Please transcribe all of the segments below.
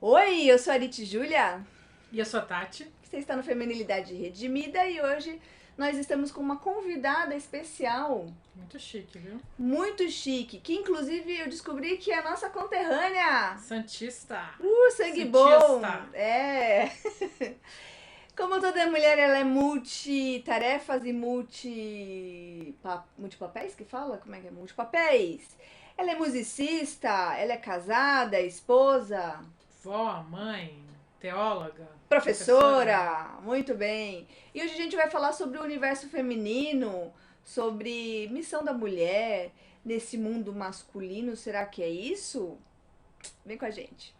Oi, eu sou a Arit Júlia, E eu sou a Tati. você está no Feminilidade Redimida e hoje nós estamos com uma convidada especial, Muito chique, viu? muito chique, que inclusive eu descobri que é a nossa conterrânea. Santista. Sangue bom! Cientista. É! Como toda mulher, ela é multitarefas e multipapéis que fala? Como é que é? Multipapéis. Ela é musicista, ela é casada, esposa, Vó, mãe, teóloga, professora. professora, muito bem. E hoje a gente vai falar sobre o universo feminino, sobre missão da mulher nesse mundo masculino. Será que é isso? Vem com a gente.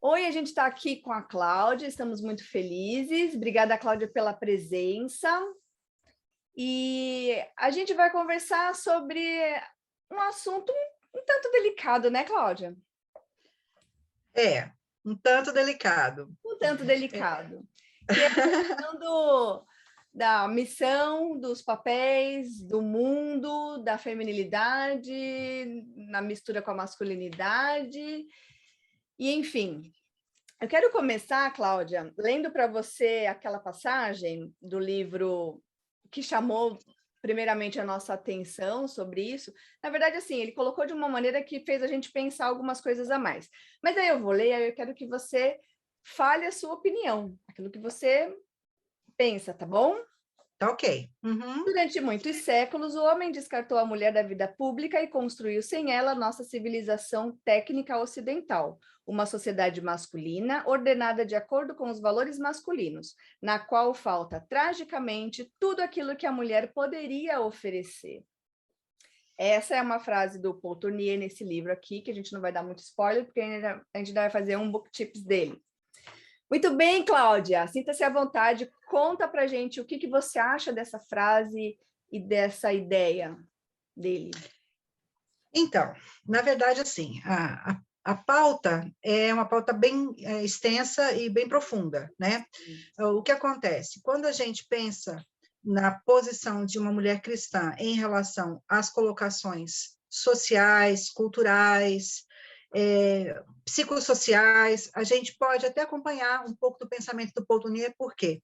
Oi, a gente está aqui com a Cláudia, estamos muito felizes. Obrigada, Cláudia, pela presença. E a gente vai conversar sobre um assunto um tanto delicado, né, Cláudia? É, um tanto delicado. Um tanto delicado. Que é a questão da missão, dos papéis, do mundo, da feminilidade, na mistura com a masculinidade, e enfim. Eu quero começar, Cláudia, lendo para você aquela passagem do livro que chamou primeiramente a nossa atenção sobre isso. Na verdade, assim, ele colocou de uma maneira que fez a gente pensar algumas coisas a mais. Mas aí eu vou ler, aí eu quero que você fale a sua opinião, aquilo que você pensa, tá bom? Tá ok. Uhum. Durante muitos séculos, o homem descartou a mulher da vida pública e construiu sem ela nossa civilização técnica ocidental, uma sociedade masculina ordenada de acordo com os valores masculinos, na qual falta tragicamente tudo aquilo que a mulher poderia oferecer. Essa é uma frase do Paul Tournier nesse livro aqui, que a gente não vai dar muito spoiler, porque a gente vai fazer um book tips dele. Muito bem, Cláudia, sinta-se à vontade, conta pra gente o que você acha dessa frase e dessa ideia dele. Então, na verdade, assim, a pauta é uma pauta bem extensa e bem profunda, né? O que acontece? Quando a gente pensa na posição de uma mulher cristã em relação às colocações sociais, culturais, psicossociais, a gente pode até acompanhar um pouco do pensamento do Paul Tournier, por quê?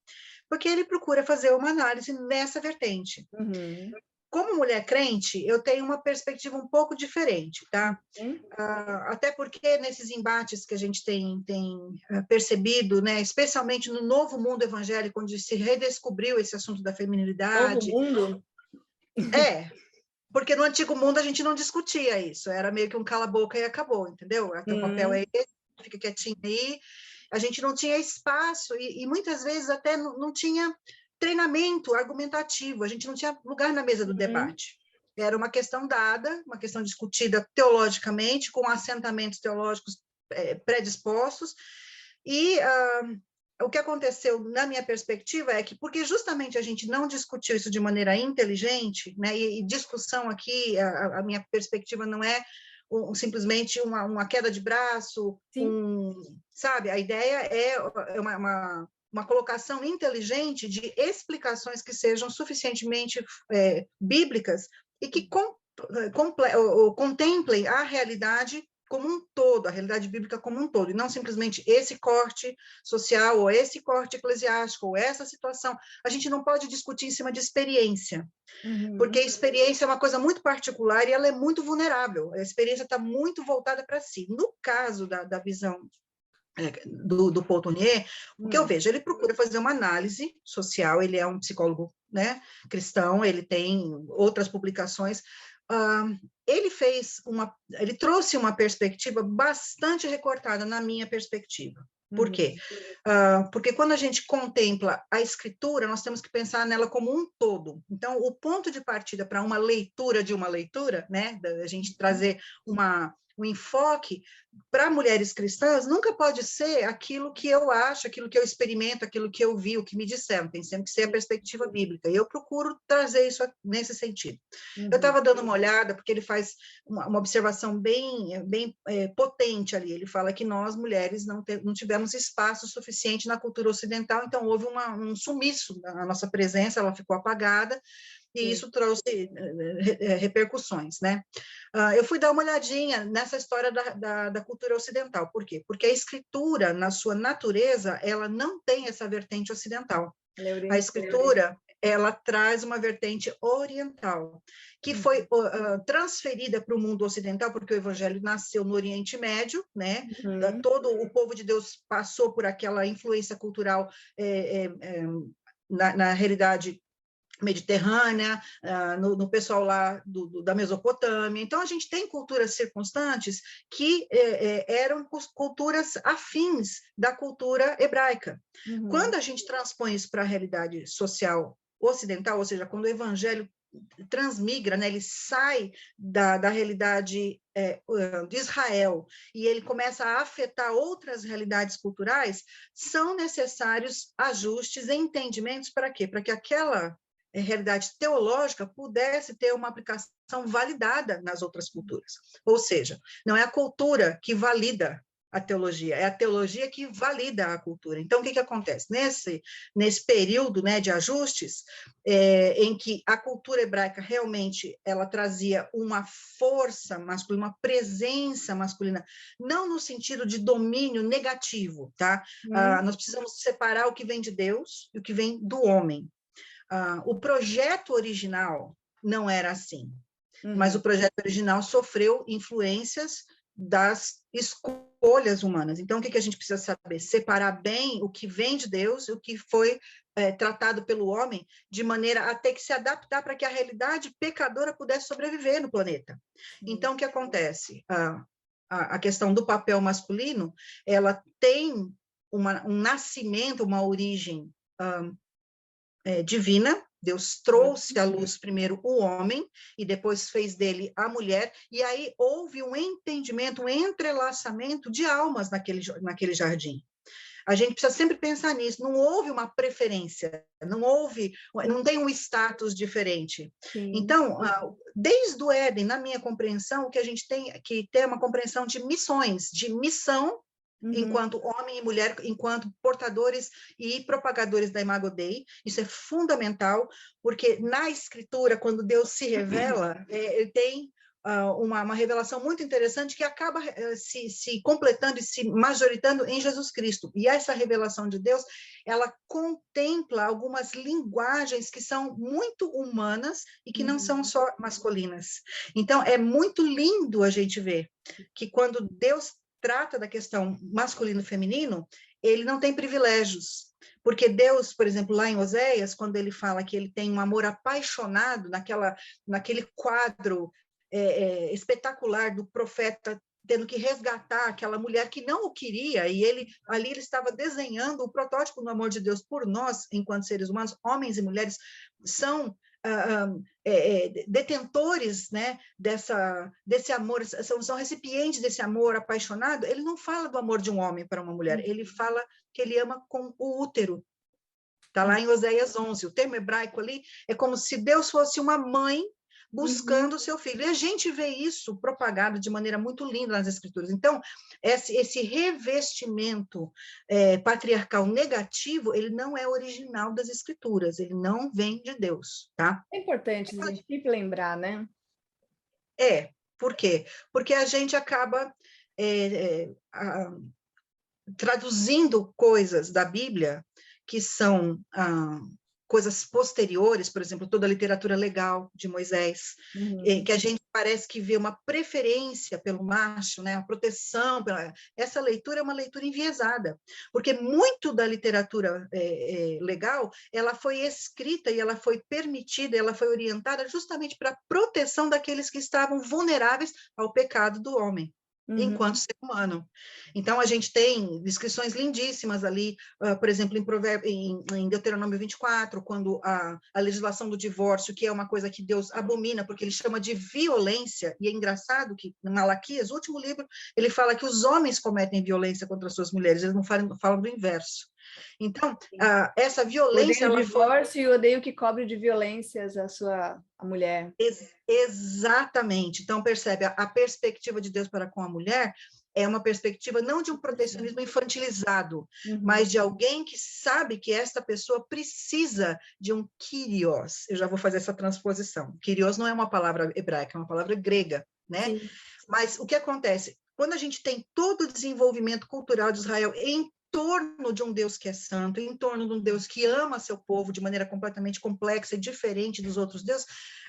Porque ele procura fazer uma análise nessa vertente. Uhum. Como mulher crente, eu tenho uma perspectiva um pouco diferente, tá? Uhum. Até porque nesses embates que a gente tem percebido, né, especialmente no novo mundo evangélico, onde se redescobriu esse assunto da Novo feminilidade, mundo? porque no antigo mundo a gente não discutia isso, era meio que um cala-boca e acabou, entendeu? Teu papel é esse, fica quietinho aí. A gente não tinha espaço e muitas vezes até não tinha treinamento argumentativo, a gente não tinha lugar na mesa do debate. Era uma questão dada, uma questão discutida teologicamente, com assentamentos teológicos predispostos, e o que aconteceu, na minha perspectiva, é que, porque justamente a gente não discutiu isso de maneira inteligente, né, e discussão aqui, a minha perspectiva não é simplesmente uma queda de braço, sabe? A ideia é uma colocação inteligente de explicações que sejam suficientemente bíblicas e que contemplem a realidade como um todo, a realidade bíblica como um todo, e não simplesmente esse corte social, ou esse corte eclesiástico, ou essa situação. A gente não pode discutir em cima de experiência, porque a experiência é uma coisa muito particular e ela é muito vulnerável. A experiência está muito voltada para si. No caso da visão do Paul Tournier, o que eu vejo, ele procura fazer uma análise social, ele é um psicólogo, né, cristão, ele tem outras publicações, ele trouxe uma perspectiva bastante recortada na minha perspectiva, Por quê? Porque quando a gente contempla a escritura, nós temos que pensar nela como um todo. Então, o ponto de partida para uma leitura de uma leitura, né, da gente trazer um enfoque para mulheres cristãs, nunca pode ser aquilo que eu acho, aquilo que eu experimento, aquilo que eu vi, o que me disseram. Tem sempre que ser a perspectiva bíblica. E eu procuro trazer isso nesse sentido. Eu estava dando uma olhada, porque ele faz uma observação bem potente ali. Ele fala que nós, mulheres, não tivemos espaço suficiente na cultura ocidental, então houve um sumiço na nossa presença, ela ficou apagada, e isso trouxe repercussões, né? Eu fui dar uma olhadinha nessa história da cultura ocidental. Por quê? Porque a escritura, na sua natureza, ela não tem essa vertente ocidental. A escritura, ela traz uma vertente oriental, que foi transferida para o mundo ocidental, porque o evangelho nasceu no Oriente Médio, né? Todo o povo de Deus passou por aquela influência cultural na realidade mediterrânea, no pessoal lá da Mesopotâmia. Então, a gente tem culturas circunstantes que eram culturas afins da cultura hebraica. Quando a gente transpõe isso para a realidade social ocidental, ou seja, quando o evangelho transmigra, né, ele sai da realidade de Israel e ele começa a afetar outras realidades culturais, são necessários ajustes e entendimentos para quê? Para que aquela realidade teológica pudesse ter uma aplicação validada nas outras culturas. Ou seja, não é a cultura que valida a teologia, é a teologia que valida a cultura. Então, o que acontece? Nesse período, né, de ajustes, em que a cultura hebraica realmente ela trazia uma força masculina, uma presença masculina, não no sentido de domínio negativo, tá? Nós precisamos separar o que vem de Deus e o que vem do homem. O projeto original não era assim, mas o projeto original sofreu influências das escolhas humanas. Então, o que a gente precisa saber? Separar bem o que vem de Deus e o que foi tratado pelo homem, de maneira a ter que se adaptar para que a realidade pecadora pudesse sobreviver no planeta. Então, o que acontece? A questão do papel masculino, ela tem um nascimento, uma origem divina. Deus trouxe à luz primeiro o homem e depois fez dele a mulher, e aí houve um entendimento, um entrelaçamento de almas naquele jardim. A gente precisa sempre pensar nisso, não houve uma preferência, não tem um status diferente. Sim. Então, desde o Éden, na minha compreensão, o que a gente tem que ter uma compreensão de missões, de missão, enquanto homem e mulher, enquanto portadores e propagadores da Imago Dei. Isso é fundamental, porque na Escritura, quando Deus se revela, ele tem uma revelação muito interessante que acaba se completando e se majoritando em Jesus Cristo. E essa revelação de Deus, ela contempla algumas linguagens que são muito humanas e que não são só masculinas. Então, é muito lindo a gente ver que quando Deus trata da questão masculino e feminino, ele não tem privilégios. Porque Deus, por exemplo, lá em Oséias, quando ele fala que ele tem um amor apaixonado naquele quadro espetacular do profeta tendo que resgatar aquela mulher que não o queria, e ele estava desenhando o protótipo do amor de Deus por nós, enquanto seres humanos, homens e mulheres, são detentores, né, desse amor, são recipientes desse amor apaixonado. Ele não fala do amor de um homem para uma mulher, ele fala que ele ama com o útero. Está lá em Oséias 11. O termo hebraico ali é como se Deus fosse uma mãe buscando o seu filho. E a gente vê isso propagado de maneira muito linda nas Escrituras. Então, esse revestimento patriarcal negativo, ele não é original das Escrituras, ele não vem de Deus, tá? É importante a gente sempre lembrar, né? Por quê? Porque a gente acaba traduzindo coisas da Bíblia que são coisas posteriores, por exemplo, toda a literatura legal de Moisés, que a gente parece que vê uma preferência pelo macho, né, a proteção, essa leitura é uma leitura enviesada, porque muito da literatura legal, ela foi escrita e ela foi permitida, ela foi orientada justamente para a proteção daqueles que estavam vulneráveis ao pecado do homem. enquanto ser humano. Então, a gente tem descrições lindíssimas ali, por exemplo, em Deuteronômio 24, quando a legislação do divórcio, que é uma coisa que Deus abomina, porque ele chama de violência, e é engraçado que em Malaquias, o último livro, ele fala que os homens cometem violência contra as suas mulheres, eles não falam do inverso. Então, essa violência... Odeio o divórcio e odeio que cobre de violências a mulher. Exatamente. Então, percebe, a perspectiva de Deus para com a mulher é uma perspectiva não de um protecionismo infantilizado, mas de alguém que sabe que esta pessoa precisa de um kyrios. Eu já vou fazer essa transposição. Kyrios não é uma palavra hebraica, é uma palavra grega, né? Sim. Mas o que acontece? Quando a gente tem todo o desenvolvimento cultural de Israel em torno de um Deus que é santo, em torno de um Deus que ama seu povo de maneira completamente complexa e diferente dos outros deuses,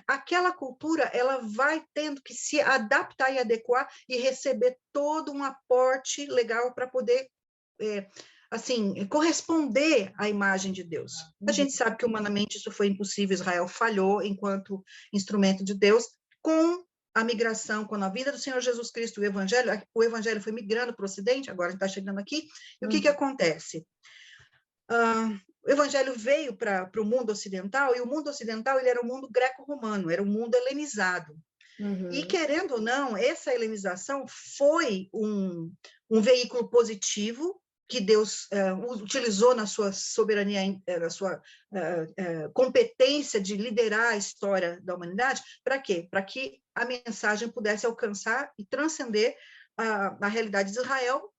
aquela cultura ela vai tendo que se adaptar e adequar e receber todo um aporte legal para poder assim, corresponder à imagem de Deus. A gente sabe que humanamente isso foi impossível, Israel falhou enquanto instrumento de Deus, com a migração, quando a vida do Senhor Jesus Cristo, o evangelho foi migrando para o Ocidente, agora a gente está chegando aqui, e o que acontece? O evangelho veio para o mundo ocidental, e o mundo ocidental ele era um mundo greco-romano, era um mundo helenizado. E, querendo ou não, essa helenização foi um veículo positivo que Deus utilizou na sua soberania, na sua competência de liderar a história da humanidade. Para quê? Para que a mensagem pudesse alcançar e transcender a realidade de Israel,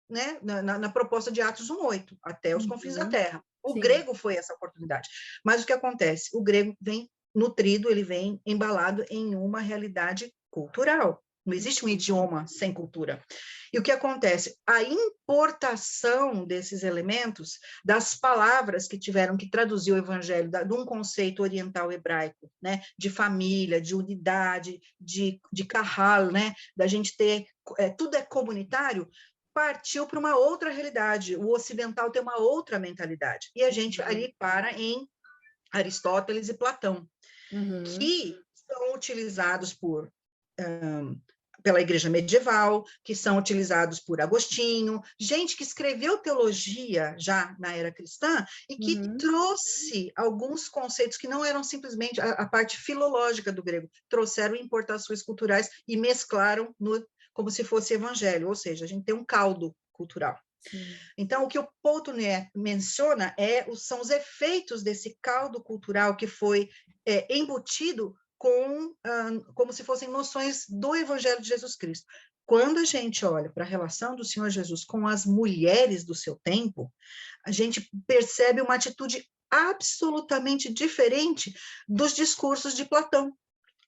né, na proposta de Atos 1:8, até os confins da terra. O grego foi essa oportunidade. Mas o que acontece? O grego vem nutrido, ele vem embalado em uma realidade cultural. Não existe um idioma sem cultura. E o que acontece? A importação desses elementos, das palavras que tiveram que traduzir o evangelho, de um conceito oriental hebraico, né, de família, de unidade, de kahal, né, da gente ter, tudo é comunitário, partiu para uma outra realidade. O ocidental tem uma outra mentalidade. E a gente ali para em Aristóteles e Platão, que são utilizados pela igreja medieval, que são utilizados por Agostinho, gente que escreveu teologia já na era cristã e que trouxe alguns conceitos que não eram simplesmente a parte filológica do grego, trouxeram importações culturais e mesclaram como se fosse evangelho, ou seja, a gente tem um caldo cultural. Então, o que o Poutonnet menciona são os efeitos desse caldo cultural que foi embutido como se fossem noções do Evangelho de Jesus Cristo. Quando a gente olha para a relação do Senhor Jesus com as mulheres do seu tempo, a gente percebe uma atitude absolutamente diferente dos discursos de Platão,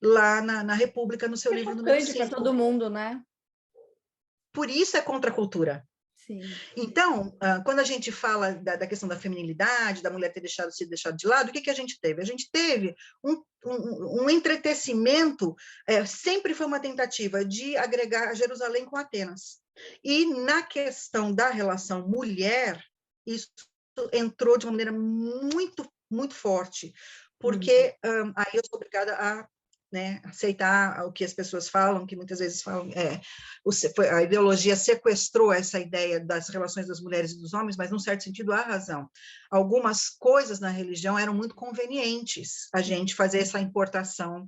lá na República, no seu livro número 5. Para todo mundo, né? Por isso é contra a cultura. Sim. Então, quando a gente fala da questão da feminilidade, da mulher ter sido deixada de lado, o que a gente teve? A gente teve um entretecimento, sempre foi uma tentativa de agregar Jerusalém com Atenas. E na questão da relação mulher, isso entrou de uma maneira muito, muito forte, porque aí eu sou obrigada a aceitar o que as pessoas falam, que muitas vezes falam, a ideologia sequestrou essa ideia das relações das mulheres e dos homens, mas, num certo sentido, há razão. Algumas coisas na religião eram muito convenientes a gente fazer essa importação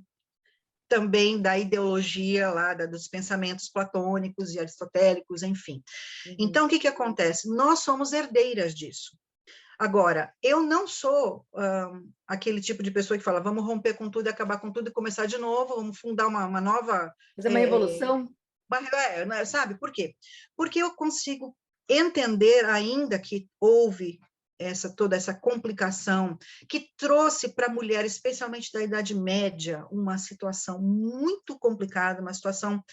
também da ideologia lá, dos pensamentos platônicos e aristotélicos, enfim. Então, o que acontece? Nós somos herdeiras disso. Agora, eu não sou aquele tipo de pessoa que fala, vamos romper com tudo, acabar com tudo e começar de novo, vamos fundar uma nova... Fazer uma revolução? Sabe, por quê? Porque eu consigo entender ainda que houve toda essa complicação que trouxe para a mulher, especialmente da Idade Média, uma situação muito complicada, uma situação...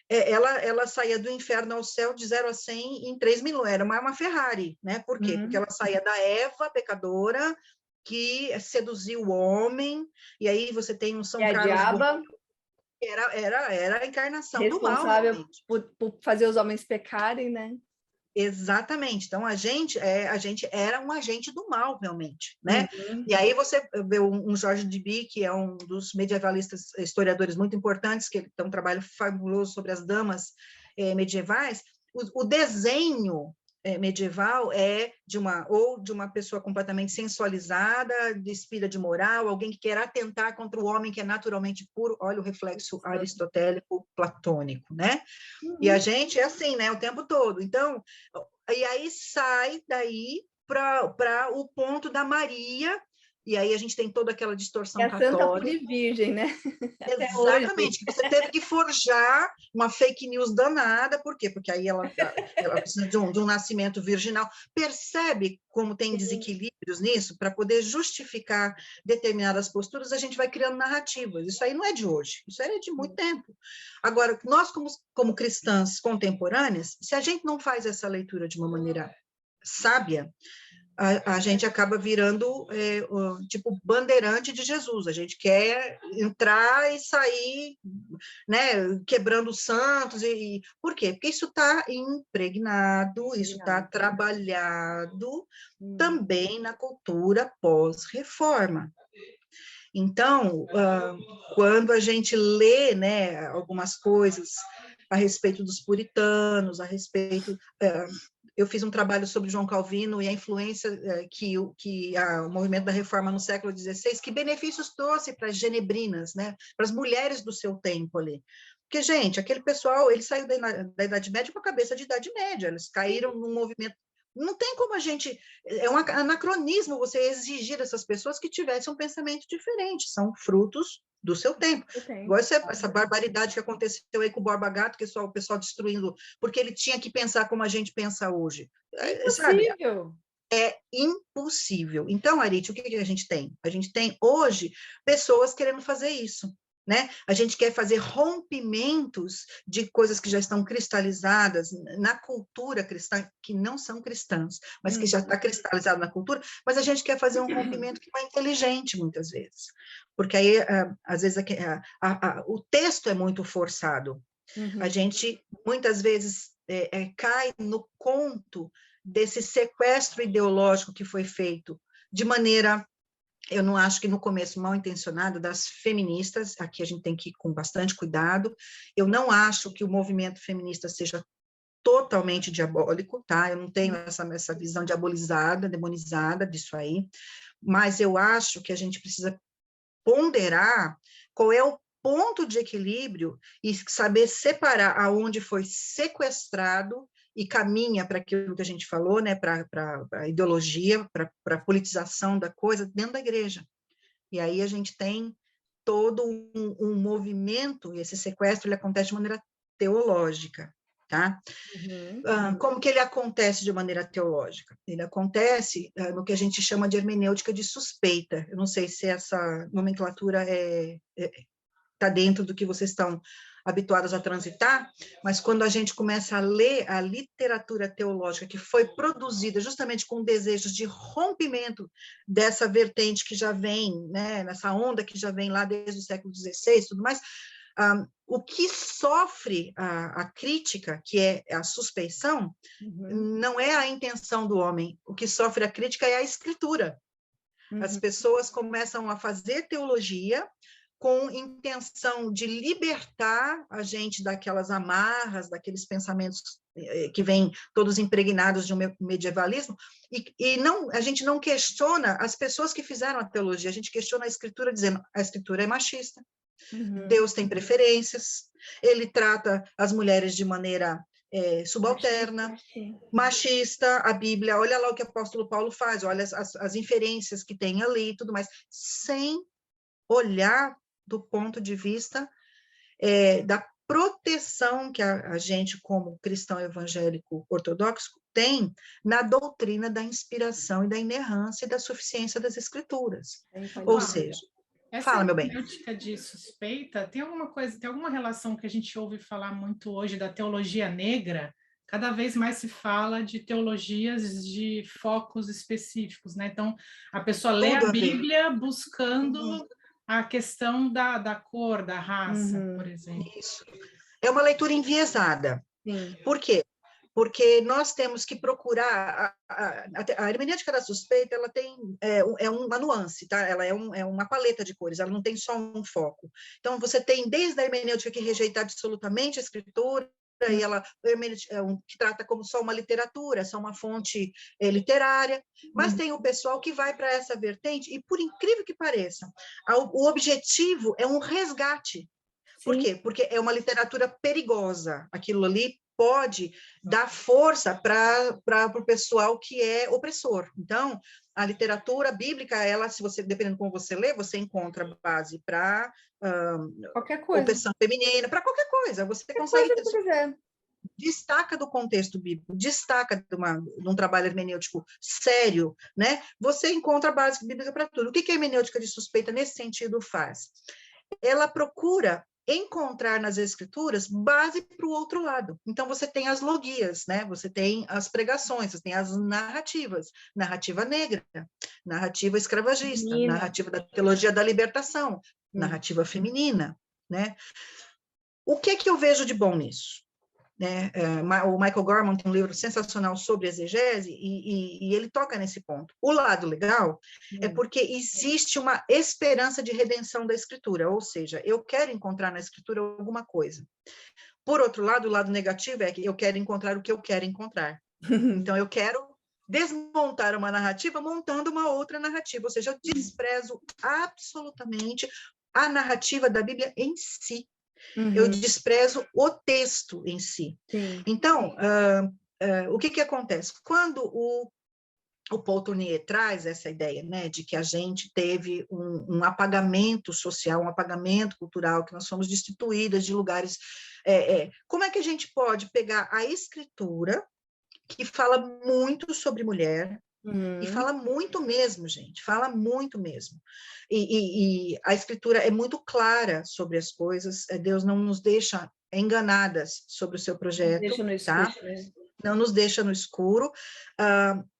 Ela saía do inferno ao céu de 0 a 100 em 3 minutos, era uma Ferrari, né? Por quê? Porque ela saía da Eva, pecadora, que seduziu o homem, e aí você tem um São Carlos... Era a encarnação do mal. Responsável por fazer os homens pecarem, né? Exatamente. Então, a gente era um agente do mal, realmente, né? E aí você vê um Jorge Duby, que é um dos medievalistas, historiadores muito importantes, que tem um trabalho fabuloso sobre as damas medievais, o desenho medieval é de uma pessoa completamente sensualizada, despida de moral, alguém que quer atentar contra o homem que é naturalmente puro. Olha o reflexo aristotélico platônico, né? E a gente é assim, né, o tempo todo. Então, e aí sai daí para o ponto da Maria, e aí a gente tem toda aquela distorção católica. Santa Purivirgem, né? Exatamente, que você teve que forjar uma fake news danada, por quê? Porque aí ela precisa de um nascimento virginal. Percebe como tem desequilíbrios nisso? Para poder justificar determinadas posturas, a gente vai criando narrativas. Isso aí não é de hoje, isso aí é de muito tempo. Agora, nós, como cristãs contemporâneas, se a gente não faz essa leitura de uma maneira sábia, a gente acaba virando tipo bandeirante de Jesus. A gente quer entrar e sair, né, quebrando os santos. Por quê? Porque isso está impregnado, isso está trabalhado também na cultura pós-reforma. Então, quando a gente lê, né, algumas coisas a respeito dos puritanos, a respeito... eu fiz um trabalho sobre João Calvino e a influência que o movimento da reforma no século XVI, que benefícios trouxe para as genebrinas, né? Para as mulheres do seu tempo ali. Porque, gente, aquele pessoal, ele saiu da Idade Média com a cabeça de Idade Média, eles caíram num movimento... Não tem como a gente... É um anacronismo você exigir dessas pessoas que tivessem um pensamento diferente, são frutos do seu tempo. Igual essa barbaridade que aconteceu aí com o Borba Gato, que só o pessoal destruindo, porque ele tinha que pensar como a gente pensa hoje. Impossível. Sabe? É impossível. Então, Arite, o que a gente tem? A gente tem hoje pessoas querendo fazer isso. Né? A gente quer fazer rompimentos de coisas que já estão cristalizadas na cultura cristã, que não são cristãs, mas que já está cristalizado na cultura, mas a gente quer fazer um rompimento que não é inteligente, muitas vezes. Porque aí, às vezes, o texto é muito forçado. A gente, muitas vezes, cai no conto desse sequestro ideológico que foi feito de maneira... Eu não acho que no começo mal intencionado das feministas, aqui a gente tem que ir com bastante cuidado. Eu não acho que o movimento feminista seja totalmente diabólico, tá? Eu não tenho essa visão diabolizada, demonizada disso aí, mas eu acho que a gente precisa ponderar qual é o ponto de equilíbrio e saber separar aonde foi sequestrado e caminha para aquilo que a gente falou, né, para a ideologia, para a politização da coisa dentro da igreja. E aí a gente tem todo um movimento, e esse sequestro ele acontece de maneira teológica, tá? Como que ele acontece de maneira teológica? Ele acontece no que a gente chama de hermenêutica de suspeita. Eu não sei se essa nomenclatura está dentro do que vocês estão habituados a transitar, mas quando a gente começa a ler a literatura teológica que foi produzida justamente com desejos de rompimento dessa vertente que já vem, né, nessa onda que já vem lá desde o século XVI e tudo mais, o que sofre a crítica, que é a suspeição, não é a intenção do homem, o que sofre a crítica é a escritura. As pessoas começam a fazer teologia com intenção de libertar a gente daquelas amarras, daqueles pensamentos que vêm todos impregnados de um medievalismo, e não, a gente não questiona as pessoas que fizeram a teologia, a gente questiona a escritura dizendo, a escritura é machista, Deus tem preferências, ele trata as mulheres de maneira subalterna, machista, a Bíblia, olha lá o que o apóstolo Paulo faz, olha as inferências que tem ali e tudo mais, sem olhar do ponto de vista da proteção que a gente, como cristão evangélico ortodoxo, tem na doutrina da inspiração e da inerrância e da suficiência das escrituras. Ou seja, fala, meu bem. Essa hermenêutica de suspeita, tem alguma relação que a gente ouve falar muito hoje da teologia negra? Cada vez mais se fala de teologias de focos específicos, né? Então, a pessoa lê a Bíblia buscando a questão da cor, da raça, por exemplo. Isso. É uma leitura enviesada. Por quê? Porque nós temos que procurar... A hermenêutica da suspeita, ela tem uma nuance, tá? Ela é uma paleta de cores, ela não tem só um foco. Então, você tem desde a hermenêutica que rejeita absolutamente a escritura, e ela que trata como só uma literatura, só uma fonte literária, mas tem o pessoal que vai para essa vertente, e por incrível que pareça, o objetivo é um resgate. Por quê? Porque é uma literatura perigosa, aquilo ali pode dar força para o pessoal que é opressor. Então, a literatura bíblica, ela, se você, dependendo de como você lê, você encontra base para qualquer coisa, opressão feminina, para qualquer coisa. Você qualquer consegue coisa que você quiser. Destaca do contexto bíblico, destaca de um trabalho hermenêutico sério, né? Você encontra a base bíblica para tudo. O que a hermenêutica de suspeita nesse sentido faz? Ela procura encontrar nas escrituras base para o outro lado. Então, você tem as logias, né? Você tem as pregações, você tem as narrativas, narrativa negra, narrativa escravagista, narrativa da teologia da libertação, narrativa feminina, né? O que eu vejo de bom nisso? Né? O Michael Gorman tem um livro sensacional sobre exegese e ele toca nesse ponto. O lado legal é porque existe uma esperança de redenção da escritura, ou seja, eu quero encontrar na escritura alguma coisa. Por outro lado, o lado negativo é que eu quero encontrar o que eu quero encontrar. Então, eu quero desmontar uma narrativa montando uma outra narrativa, ou seja, eu desprezo absolutamente a narrativa da Bíblia em si. Eu desprezo o texto em si. Sim. Então, o que acontece? Quando o Paul Tournier traz essa ideia, né, de que a gente teve um apagamento social, um apagamento cultural, que nós somos destituídas de lugares... como é que a gente pode pegar a escritura, que fala muito sobre mulher, e fala muito mesmo, gente, fala muito mesmo. E a escritura é muito clara sobre as coisas, Deus não nos deixa enganadas sobre o seu projeto, deixa no escuro, tá? Não nos deixa no escuro.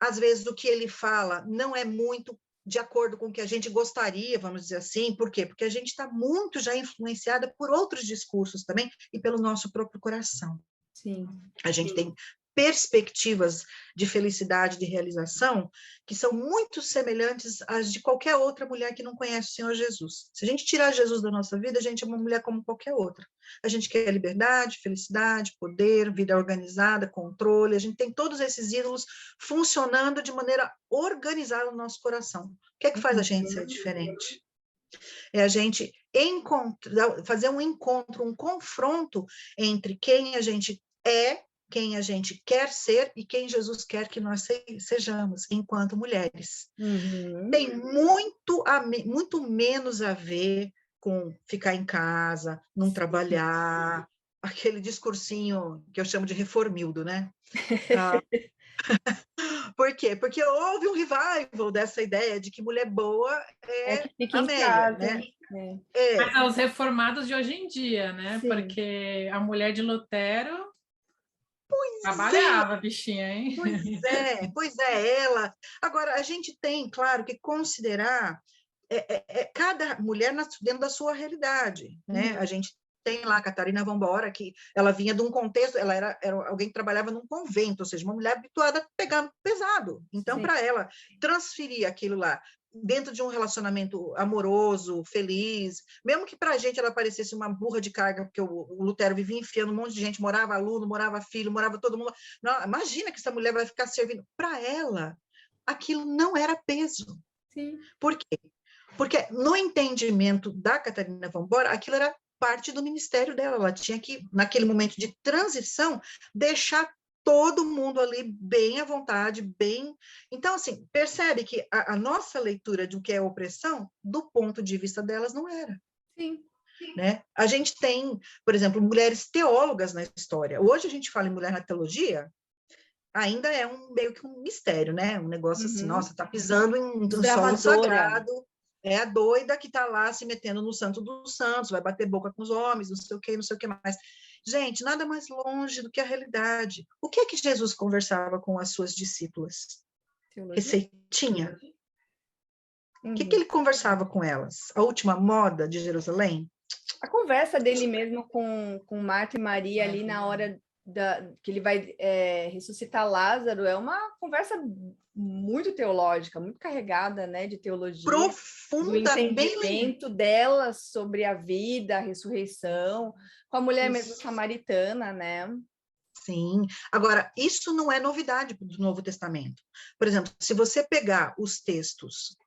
Às vezes o que ele fala não é muito de acordo com o que a gente gostaria, vamos dizer assim. Por quê? Porque a gente está muito já influenciada por outros discursos também e pelo nosso próprio coração. Sim. A gente tem perspectivas de felicidade, de realização, que são muito semelhantes às de qualquer outra mulher que não conhece o Senhor Jesus. Se a gente tirar Jesus da nossa vida, a gente é uma mulher como qualquer outra. A gente quer liberdade, felicidade, poder, vida organizada, controle, a gente tem todos esses ídolos funcionando de maneira organizada no nosso coração. O que é que faz a gente ser diferente? É a gente fazer um encontro, um confronto entre quem a gente é, quem a gente quer ser e quem Jesus quer que nós sejamos enquanto mulheres. Tem muito menos a ver com ficar em casa, não trabalhar, aquele discursinho que eu chamo de reformildo, né? Por quê? Porque houve um revival dessa ideia de que mulher boa é Amélia, né? Mas os reformados de hoje em dia, né? Sim. Porque a mulher de Lutero trabalhava, bichinha, hein? Pois é, ela. Agora, a gente tem, claro, que considerar cada mulher dentro da sua realidade, né? A gente tem lá a Catarina Vambora, que ela vinha de um contexto, ela era alguém que trabalhava num convento, ou seja, uma mulher habituada a pegar pesado. Então, para ela, transferir aquilo lá dentro de um relacionamento amoroso, feliz, mesmo que para a gente ela parecesse uma burra de carga, porque o Lutero vivia enfiando um monte de gente, morava aluno, morava filho, morava todo mundo. Não, imagina que essa mulher vai ficar servindo. Para ela, aquilo não era peso. Sim. Por quê? Porque no entendimento da Catarina Vambora, aquilo era parte do ministério dela. Ela tinha que, naquele momento de transição, deixar todo mundo ali bem à vontade, bem... Então, assim, percebe que a nossa leitura de o que é opressão, do ponto de vista delas, não era. Sim. Né? A gente tem, por exemplo, mulheres teólogas na história. Hoje a gente fala em mulher na teologia, ainda é meio que um mistério, né? Um negócio assim, nossa, tá pisando em um solo sagrado, é a doida que tá lá se metendo no santo dos santos, vai bater boca com os homens, não sei o que mais. Gente, nada mais longe do que a realidade. O que é que Jesus conversava com as suas discípulas? Teologia? Receitinha. O que ele conversava com elas? A última moda de Jerusalém? A conversa dele mesmo com Marta e Maria ali na hora que ele vai ressuscitar Lázaro é uma conversa muito teológica, muito carregada, né, de teologia. Profunda, do entendimento delas sobre a vida, a ressurreição, com a mulher mesmo samaritana, né? Sim. Agora, isso não é novidade do Novo Testamento. Por exemplo, se você pegar os textos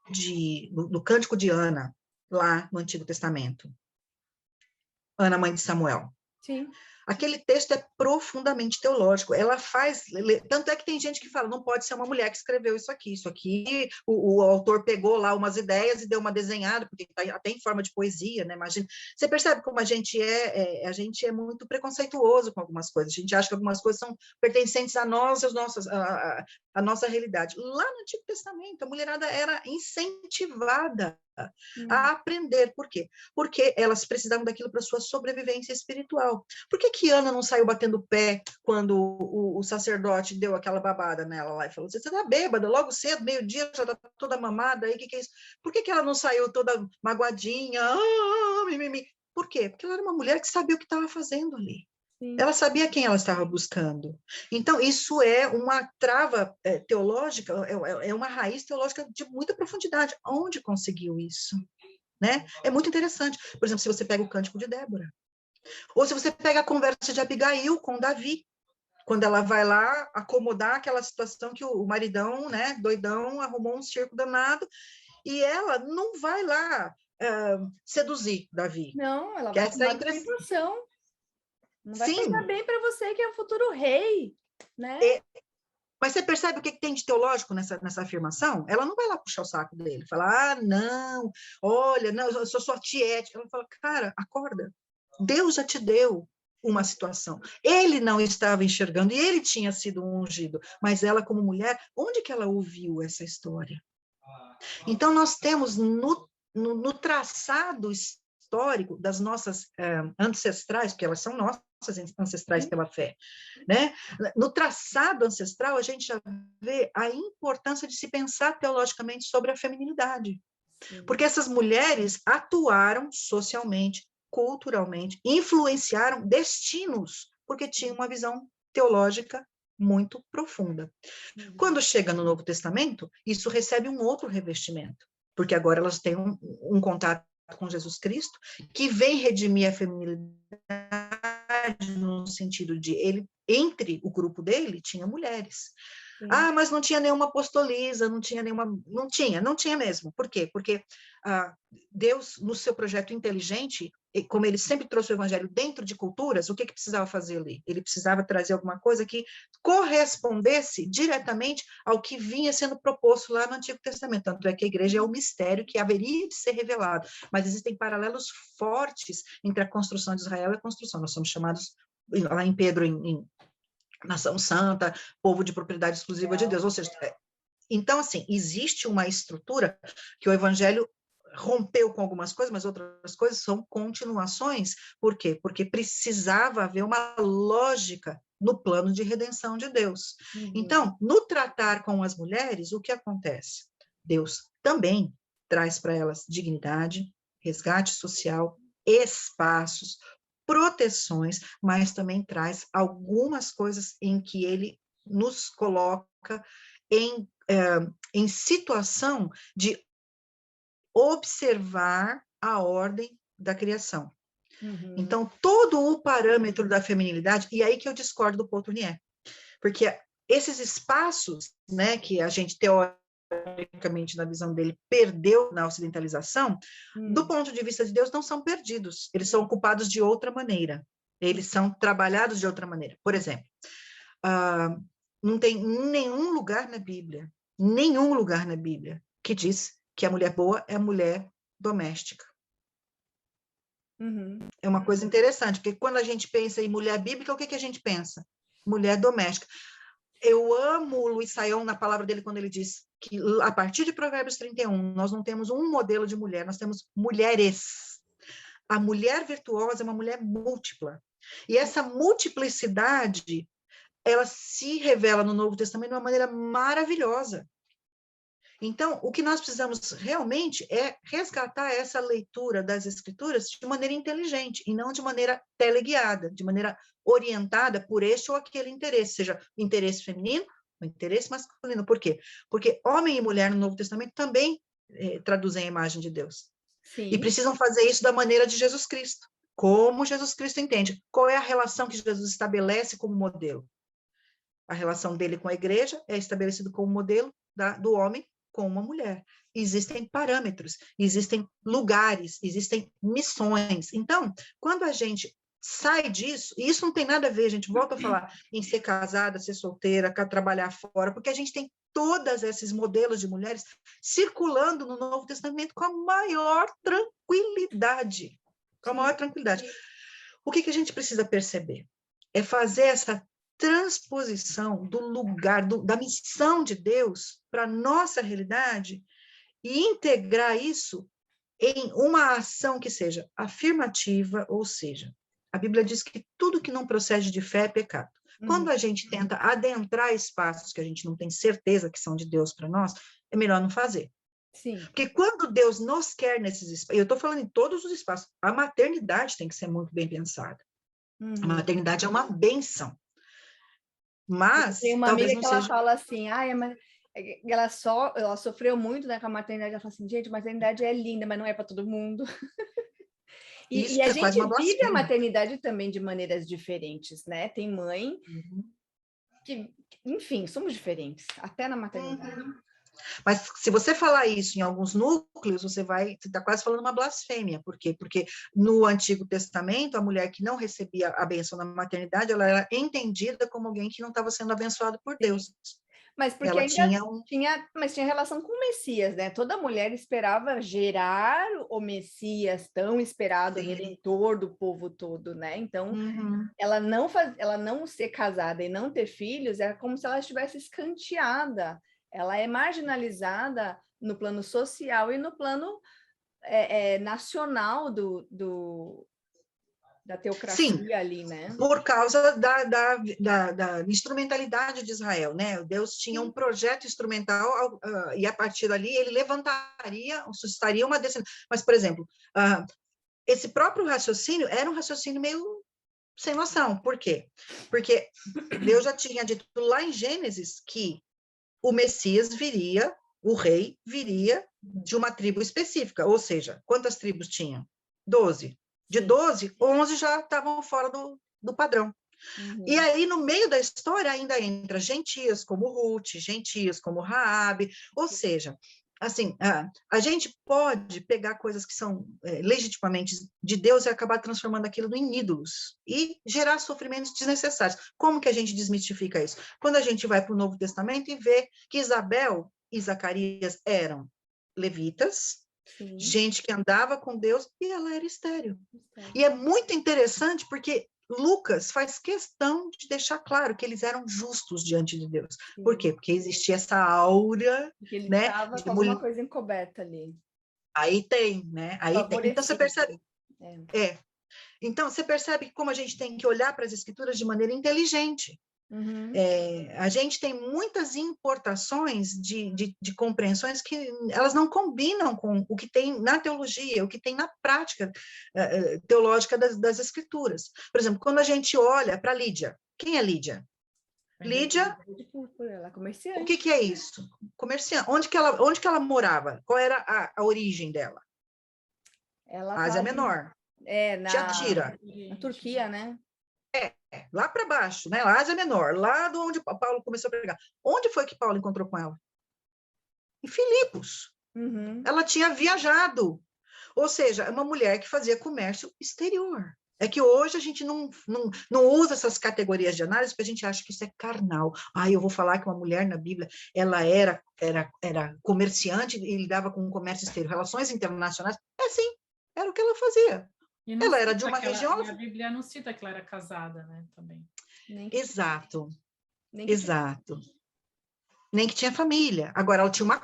do Cântico de Ana, lá no Antigo Testamento, Ana, mãe de Samuel, Sim. aquele texto é profundamente teológico. Ela faz... Tanto é que tem gente que fala, não pode ser uma mulher que escreveu isso aqui. Isso aqui, o autor pegou lá umas ideias e deu uma desenhada, porque está até em forma de poesia, né? Imagina. Você percebe como a gente a gente é muito preconceituoso com algumas coisas. A gente acha que algumas coisas são pertencentes a nós, a nossa realidade. Lá no Antigo Testamento, a mulherada era incentivada a aprender. Por quê? Porque elas precisavam daquilo para sua sobrevivência espiritual. Por que Ana não saiu batendo o pé quando o sacerdote deu aquela babada nela lá e falou, você está bêbada, logo cedo, meio-dia, já está toda mamada, aí o que é isso? Por que ela não saiu toda magoadinha? Mimimi? Por quê? Porque ela era uma mulher que sabia o que estava fazendo ali. Sim. Ela sabia quem ela estava buscando. Então, isso é uma trava teológica, é uma raiz teológica de muita profundidade. Onde conseguiu isso? Né? É muito interessante. Por exemplo, se você pega o Cântico de Débora, ou se você pega a conversa de Abigail com Davi, quando ela vai lá acomodar aquela situação que o maridão, né, doidão, arrumou um circo danado, e ela não vai lá seduzir Davi. Não, ela vai tomar tentação. Não vai fazer bem para você, que é o futuro rei, né? Mas você percebe o que tem de teológico nessa afirmação? Ela não vai lá puxar o saco dele, falar, não, olha, não, eu sou sua tiete. Ela fala, cara, acorda. Deus já te deu uma situação. Ele não estava enxergando, e ele tinha sido ungido. Mas ela, como mulher, onde que ela ouviu essa história? Então, nós temos no traçado histórico das nossas ancestrais, porque elas são nossas ancestrais pela fé, né? No traçado ancestral, a gente já vê a importância de se pensar teologicamente sobre a feminilidade. Porque essas mulheres atuaram socialmente, culturalmente, influenciaram destinos, porque tinham uma visão teológica muito profunda. Quando chega no Novo Testamento, isso recebe um outro revestimento, porque agora elas têm um contato com Jesus Cristo, que vem redimir a feminilidade no sentido de ele, entre o grupo dele, tinha mulheres. Sim. Mas não tinha nenhuma apostolisa, não tinha mesmo. Por quê? Porque Deus, no seu projeto inteligente, como ele sempre trouxe o evangelho dentro de culturas, o que precisava fazer ali? Ele precisava trazer alguma coisa que correspondesse diretamente ao que vinha sendo proposto lá no Antigo Testamento. Tanto é que a igreja é o mistério que haveria de ser revelado, mas existem paralelos fortes entre a construção de Israel e a construção. Nós somos chamados, lá em Pedro, em nação santa, povo de propriedade exclusiva de Deus, ou seja, então, assim, existe uma estrutura que o evangelho rompeu com algumas coisas, mas outras coisas são continuações. Por quê? Porque precisava haver uma lógica no plano de redenção de Deus. Então, no tratar com as mulheres, o que acontece? Deus também traz para elas dignidade, resgate social, espaços, proteções, mas também traz algumas coisas em que ele nos coloca em situação de observar a ordem da criação. Então, todo o parâmetro da feminilidade, e aí que eu discordo do Paul Tournier, porque esses espaços, né, que a gente teoricamente, na visão dele, perdeu na ocidentalização, do ponto de vista de Deus, não são perdidos, eles são ocupados de outra maneira, eles são trabalhados de outra maneira. Por exemplo, não tem nenhum lugar na Bíblia que diz que a mulher boa é a mulher doméstica. É uma coisa interessante, porque quando a gente pensa em mulher bíblica, o que a gente pensa? Mulher doméstica. Eu amo o Luiz Saião na palavra dele quando ele diz que a partir de Provérbios 31, nós não temos um modelo de mulher, nós temos mulheres. A mulher virtuosa é uma mulher múltipla. E essa multiplicidade, ela se revela no Novo Testamento de uma maneira maravilhosa. Então, o que nós precisamos realmente é resgatar essa leitura das Escrituras de maneira inteligente, e não de maneira teleguiada, de maneira orientada por este ou aquele interesse, seja interesse feminino ou interesse masculino. Por quê? Porque homem e mulher no Novo Testamento também traduzem a imagem de Deus. Sim. E precisam fazer isso da maneira de Jesus Cristo. como Jesus Cristo entende. Qual é a relação que Jesus estabelece como modelo? A relação dele com a igreja é estabelecida como modelo do homem com uma mulher. Existem parâmetros, existem lugares, existem missões. Então, quando a gente sai disso, e isso não tem nada a ver, a gente volta a falar em ser casada, ser solteira, trabalhar fora, porque a gente tem todos esses modelos de mulheres circulando no Novo Testamento com a maior tranquilidade. Com a maior tranquilidade. O que a gente precisa perceber? É fazer essa transposição do lugar, da missão de Deus para a nossa realidade e integrar isso em uma ação que seja afirmativa, ou seja, a Bíblia diz que tudo que não procede de fé é pecado. Quando a gente tenta adentrar espaços que a gente não tem certeza que são de Deus para nós, é melhor não fazer. Sim. Porque quando Deus nos quer nesses espaços, eu estou falando em todos os espaços, a maternidade tem que ser muito bem pensada. A maternidade é uma bênção. Mas tem uma talvez amiga não que ela seja... fala assim, ela sofreu muito, né, com a maternidade. Ela fala assim, gente, a maternidade é linda, mas não é para todo mundo. E a gente vive a maternidade também de maneiras diferentes, né? Tem mãe que, enfim, somos diferentes, até na maternidade. Mas se você falar isso em alguns núcleos, você está quase falando uma blasfêmia. Por quê? Porque no Antigo Testamento, a mulher que não recebia a bênção na maternidade, ela era entendida como alguém que não estava sendo abençoada por Deus. Mas porque ela tinha relação com o Messias, né? Toda mulher esperava gerar o Messias tão esperado, o Redentor do povo todo, né? Então, ela não ser casada e não ter filhos é como se ela estivesse escanteada. Ela é marginalizada no plano social e no plano nacional da teocracia ali, né? Por causa da instrumentalidade de Israel, né? Deus tinha um projeto instrumental e a partir dali ele suscitaria uma descendência. Mas, por exemplo, esse próprio raciocínio era um raciocínio meio sem noção. Por quê? Porque Deus já tinha dito lá em Gênesis que o Messias viria, o rei viria de uma tribo específica, ou seja, quantas tribos tinham? 12. De 12, 11 já estavam fora do padrão. E aí, no meio da história, ainda entra gentias como Ruth, gentias como Raabe, ou seja, assim, a gente pode pegar coisas que são legitimamente de Deus e acabar transformando aquilo em ídolos e gerar sofrimentos desnecessários. Como que a gente desmistifica isso? Quando a gente vai para o Novo Testamento e vê que Isabel e Zacarias eram levitas, gente que andava com Deus, e ela era estéril. E é muito interessante porque Lucas faz questão de deixar claro que eles eram justos diante de Deus. Por quê? Porque existia essa aura, porque ele né? Estava com alguma coisa encoberta ali. Aí tem, né? Aí tem. Então você percebe. Então você percebe como a gente tem que olhar para as escrituras de maneira inteligente. A gente tem muitas importações de compreensões que elas não combinam com o que tem na teologia, o que tem na prática teológica das escrituras. Por exemplo, quando a gente olha para Lídia, quem é Lídia? Lídia, ela é comerciante. O que é isso? Comerciante. Onde que ela morava? Qual era a origem dela? Ásia Menor. Tiatira. Na Turquia, né? Lá para baixo, né? Ásia Menor, lá de onde Paulo começou a pregar. Onde foi que Paulo encontrou com ela? Em Filipos. Ela tinha viajado. Ou seja, é uma mulher que fazia comércio exterior. É que hoje a gente não usa essas categorias de análise porque a gente acha que isso é carnal. Eu vou falar que uma mulher na Bíblia, ela era comerciante e lidava com o comércio exterior, relações internacionais. Sim, era o que ela fazia. Ela era de uma região... A Bíblia não cita que ela era casada, né? Também. Exato. Exato. Nem que tinha família. Agora, ela tinha uma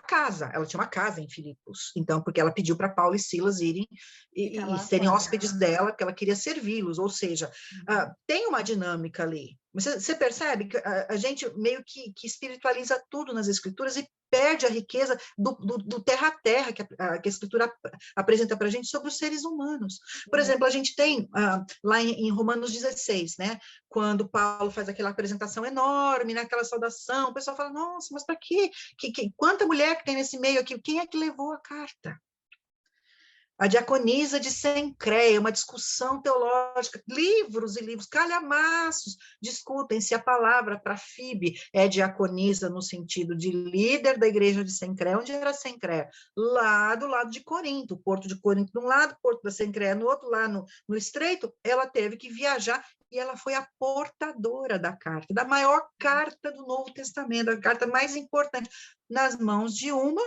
casa em Filipos. Então, porque ela pediu para Paulo e Silas irem e serem hóspedes dela, porque ela queria servi-los. Ou seja, tem uma dinâmica ali. Você percebe que a gente meio que espiritualiza tudo nas escrituras e perde a riqueza do terra a terra que a escritura apresenta para a gente sobre os seres humanos. Por exemplo, a gente tem lá em Romanos 16, né, quando Paulo faz aquela apresentação enorme, naquela saudação, o pessoal fala, nossa, mas para quê? Quanta mulher que tem nesse meio aqui? Quem é que levou a carta? A diaconisa de Sencreia, uma discussão teológica, livros e livros, calhamaços, discutem se a palavra para Fibe é diaconisa no sentido de líder da igreja de Sencreia. Onde era Sencreia? Lá do lado de Corinto, o porto de Corinto de um lado, o porto da Sencreia no outro, lá no Estreito. Ela teve que viajar e ela foi a portadora da carta, da maior carta do Novo Testamento, a carta mais importante, nas mãos de uma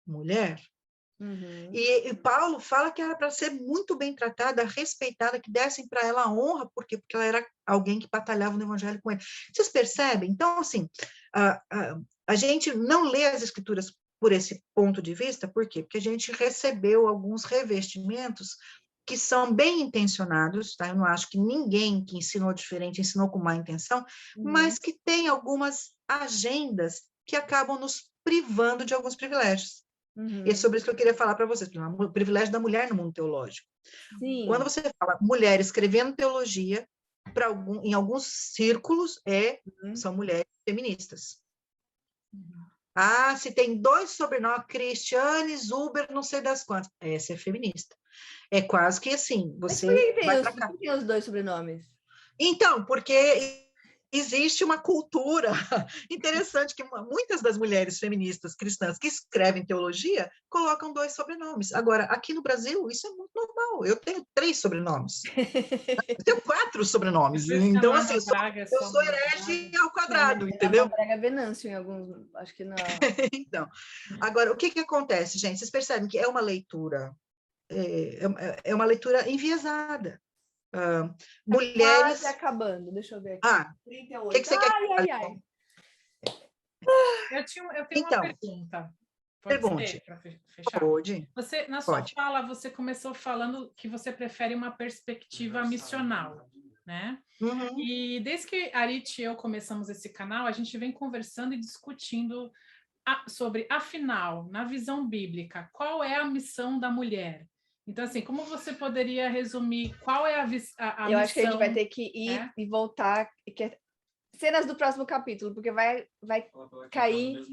mulher. Uhum. E Paulo fala que era para ser muito bem tratada, respeitada, que dessem para ela a honra, porque ela era alguém que batalhava no evangelho com ele. Vocês percebem? Então, assim, a gente não lê as escrituras por esse ponto de vista, por quê? Porque a gente recebeu alguns revestimentos que são bem intencionados, tá? Eu não acho que ninguém que ensinou diferente ensinou com má intenção, mas que tem algumas agendas que acabam nos privando de alguns privilégios. E é sobre isso que eu queria falar para vocês, o privilégio da mulher no mundo teológico. Sim. Quando você fala mulher escrevendo teologia, em alguns círculos, são mulheres feministas. Se tem 2 sobrenomes, Cristiane, Zuber, não sei das quantas. Essa é feminista. É quase que assim, você vai para cá. Por que tem os 2 sobrenomes? Então, porque existe uma cultura interessante que muitas das mulheres feministas cristãs que escrevem teologia colocam 2 sobrenomes. Agora, aqui no Brasil, isso é muito normal. Eu tenho 3 sobrenomes. Eu tenho 4 sobrenomes. Então, assim, eu sou herege ao quadrado, entendeu? Braga Venâncio em alguns, acho que não. Então, agora, o que acontece, gente? Vocês percebem que é uma leitura, é uma leitura enviesada. Mulheres... Quase acabando, deixa eu ver aqui. 38. O que você quer? Eu tenho uma pergunta. Pergunte. Para fechar. Pode. Você, na sua fala, você começou falando que você prefere uma perspectiva missional, né? Uhum. E desde que a Arit e eu começamos esse canal, a gente vem conversando e discutindo sobre, afinal, na visão bíblica, qual é a missão da mulher? Então, assim, como você poderia resumir qual é a missão? Eu acho que a gente vai ter que ir e voltar, cenas do próximo capítulo, porque vai cair